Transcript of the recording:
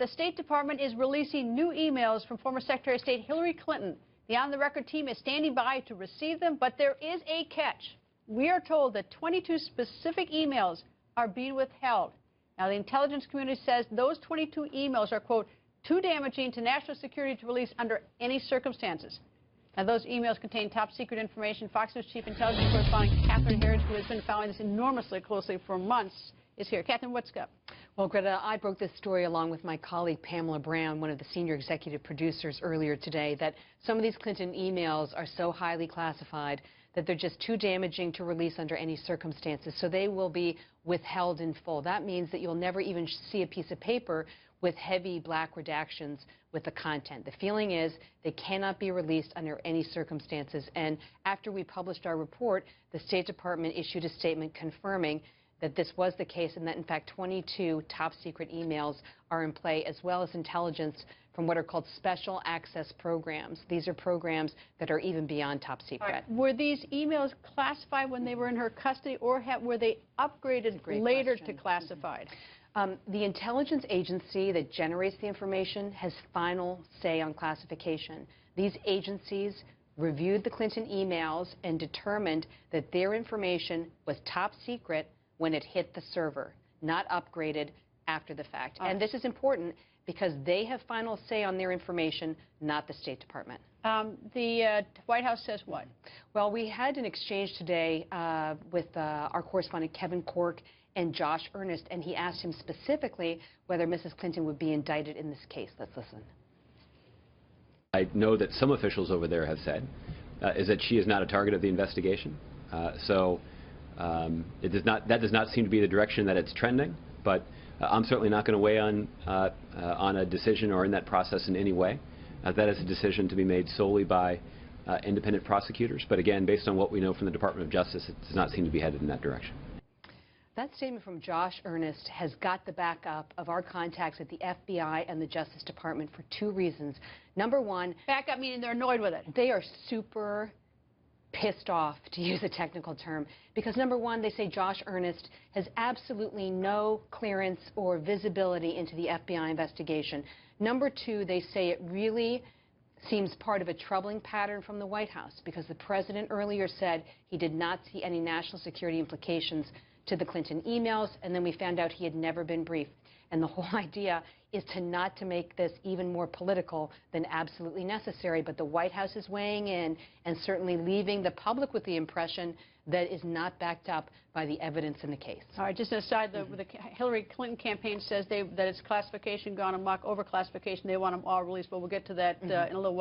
the State Department is releasing new emails from former Secretary of State Hillary Clinton. The on-the-record team is standing by to receive them, but there is a catch. We are told that 22 specific emails are being withheld. Now, the intelligence community says those 22 emails are, quote, too damaging to national security to release under any circumstances. Now, those emails contain top-secret information. Fox News Chief Intelligence Correspondent Catherine Herridge, who has been following this enormously closely for months, is here. Catherine, what's up? Well, Greta, I broke this story along with my colleague Pamela Brown, one of the senior executive producers, earlier today, that some of these Clinton emails are so highly classified that they're just too damaging to release under any circumstances. So they will be withheld in full. That means that you'll never even see a piece of paper with heavy black redactions with the content. The feeling is they cannot be released under any circumstances. And after we published our report, the State Department issued a statement confirming that this was the case and that, in fact, 22 top-secret emails are in play, as well as intelligence from what are called special access programs. These are programs that are even beyond top secret. Right. Were these emails classified when they were in her custody, or were they upgraded later to classified? The intelligence agency that generates the information has final say on classification. These agencies reviewed the Clinton emails and determined that their information was top secret when it hit the server, not upgraded after the fact. And this is important because they have final say on their information, not the State Department. The White House says what? Well, we had an exchange today with our correspondent Kevin Corke and Josh Earnest, and he asked him specifically whether Mrs. Clinton would be indicted in this case. Let's listen. I know that some officials over there have said is that she is not a target of the investigation. That does not seem to be the direction that it's trending, but I'm certainly not going to weigh on a decision or in that process in any way. That is a decision to be made solely by independent prosecutors. But again, based on what we know from the Department of Justice, it does not seem to be headed in that direction. That statement from Josh Earnest has got the backup of our contacts at the FBI and the Justice Department for two reasons. Number one, backup meaning they're annoyed with it. They are super pissed off, to use a technical term, because number one, they say Josh Earnest has absolutely no clearance or visibility into the FBI investigation. Number two, they say it really seems part of a troubling pattern from the White House, because the president earlier said he did not see any national security implications to the Clinton emails, and then we found out he had never been briefed. And the whole idea is not to make this even more political than absolutely necessary. But the White House is weighing in and certainly leaving the public with the impression that is not backed up by the evidence in the case. All right, just an aside, the Hillary Clinton campaign says that it's classification gone amok, over classification. They want them all released, but we'll get to that in a little while.